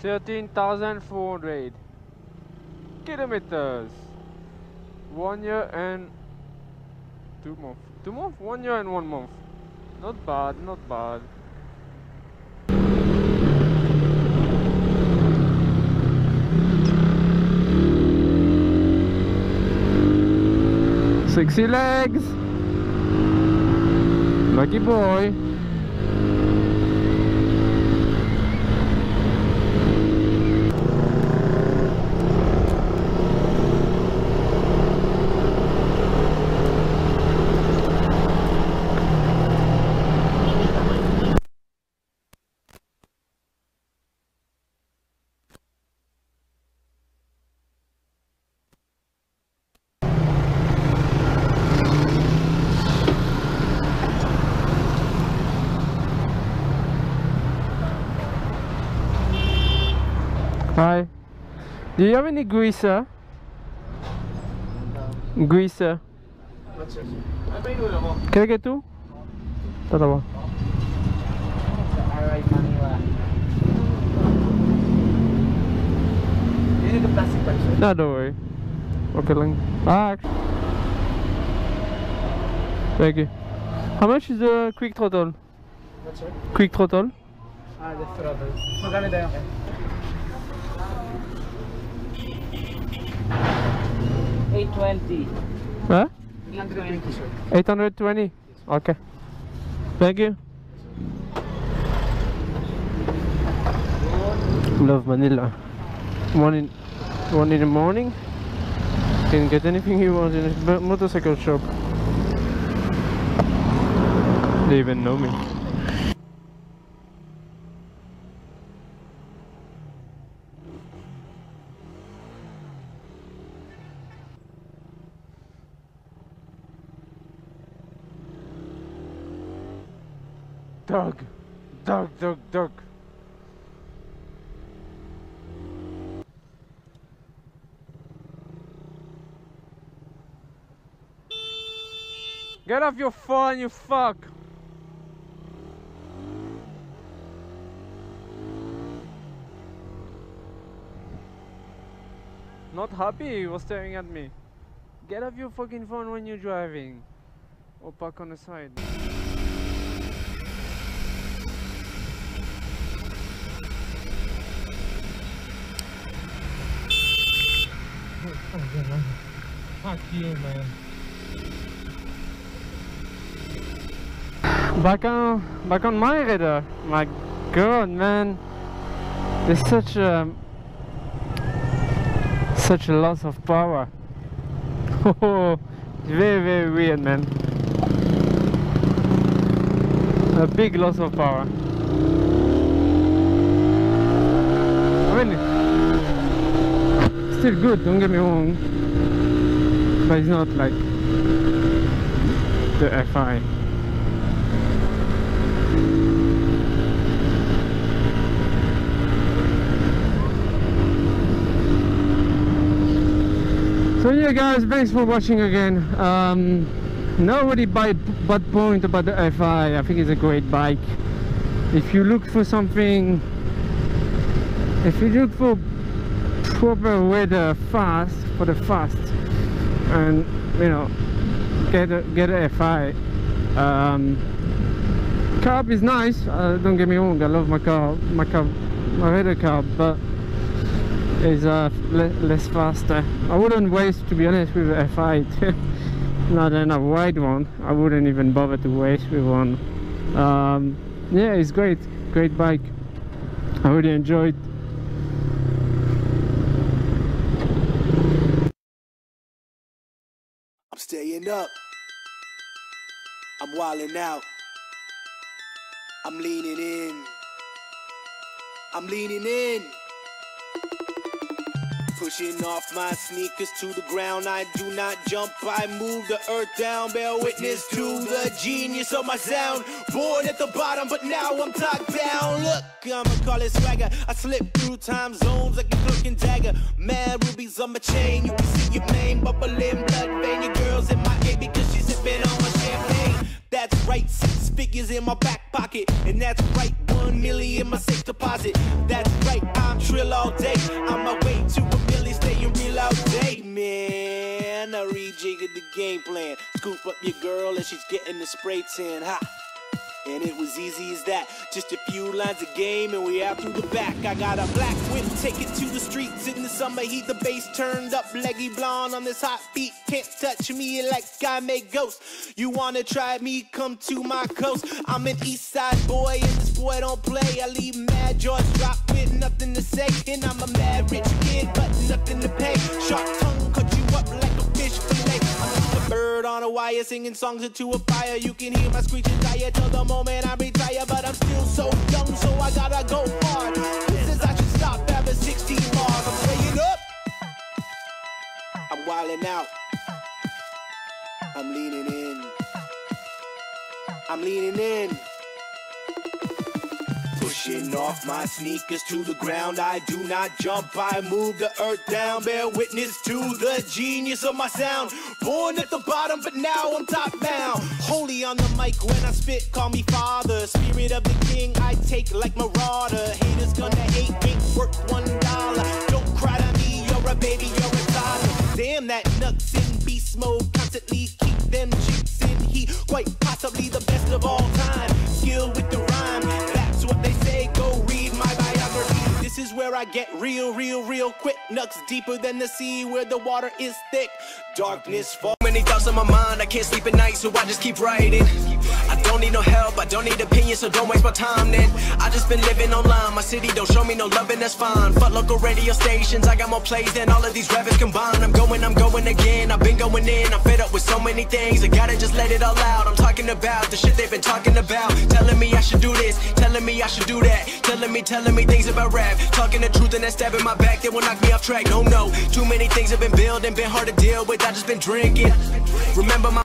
13,400 kilometers. 1 year and 2 months. 2 months? 1 year and 1 month. Not bad, not bad. Sexy legs. Lucky boy. Hi. Do you have any greaser? No. Greaser. Can I get two? Dalawa. Alright, Manila. You need the plastic pipe, sir? No, don't worry. Okay lang. Ah, thank you. How much is the quick throttle? What, sir? Quick throttle? Ah, the throttle. Magkano tayo kayo? 820. Huh? 820, sir. 820? Okay. Thank you. Love Manila. One in the morning. Can get anything you want in a motorcycle shop. They even know me. Dog, dog, dog, dog. Get off your phone, you fuck. Not happy, he was staring at me. Get off your fucking phone when you're driving. Or park on the side. Fuck you, man. Back on my radar. My god, man. There's such a loss of power. Oh, very, very weird, man. A big loss of power. Really? Still good, don't get me wrong, but it's not like the FI. So yeah guys, thanks for watching again. Not really bad point about the FI. I think it's a great bike. If you look for something, if you look for proper weather fast, and you know, get a FI. Carb is nice, don't get me wrong, I love my car, my radar carb, but it's less faster. I wouldn't waste, to be honest, with a FI. Not a wide one. I wouldn't even bother to waste with one. Yeah, it's great bike. I really enjoyed. I'm staying up, I'm wilding out, I'm leaning in, pushing off my sneakers to the ground. I do not jump, I move the earth down. Bear witness to the genius of my sound. Born at the bottom, but now I'm top down. Look, I'ma call it swagger. I slip through time zones like a cloak and dagger. Mad rubies on my chain, you can see your name bubbling, blood vein. Your girl's in my game because she's sipping on my champagne. That's right, 6 figures in my back pocket. And that's right, 1 million in my safe deposit. That's right, I'm trill all day. On my way to a million, staying real all day, man. I rejiggered the game plan. Scoop up your girl and she's getting the spray tan. Ha! And it was easy as that. Just a few lines of game and we out through the back. I got a black whip, take it to the streets in the summer heat. The bass turned up, leggy blonde on this hot beat. Can't touch me like I make ghosts. You wanna try me, come to my coast. I'm an east side boy and this boy don't play. I leave mad jaws drop with nothing to say. And I'm a mad rich kid but nothing to pay. Sharp tongue cut you up like a fish fillet. I'm just a bird on a wire singing songs into a fire. You can hear my screeching tire till the moment I retire. But I'm still so young, so I gotta go hard. This is I should stop having 16 bars. I'm staying up, I'm wilding out, I'm leaning in, I'm leaning in. Pushing off my sneakers to the ground, I do not jump, I move the earth down. Bear witness to the genius of my sound. Born at the bottom, but now I'm top bound. Holy on the mic when I spit, call me father. Spirit of the king, I take like marauder. Haters gonna hate, ain't worth $1. Don't cry to me, you're a baby, you're a toddler. Damn that nuts in beast mode, constantly keep them chicks in heat. Quite possibly the best of all time. Skill with the rhyme, that's what they say, go read my biography. This is where I get real quick. Nuts deeper than the sea where the water is thick. Darkness falls. Many thoughts on my mind, I can't sleep at night, so I just keep writing. I don't need no help, I don't need opinions, so don't waste my time then. I just been living online, my city don't show me no love and that's fine. Fuck local radio stations, I got more plays than all of these rappers combined. I'm going again, I've been going in, I'm fed up with so many things, I gotta just let it all out. I'm talking about the shit they've been talking about, telling me I should do this, telling me I should do that, telling me things about rap, talking the truth and that stab in my back that will knock me off track. No, too many things have been built and been hard to deal with, I just been drinking. Remember my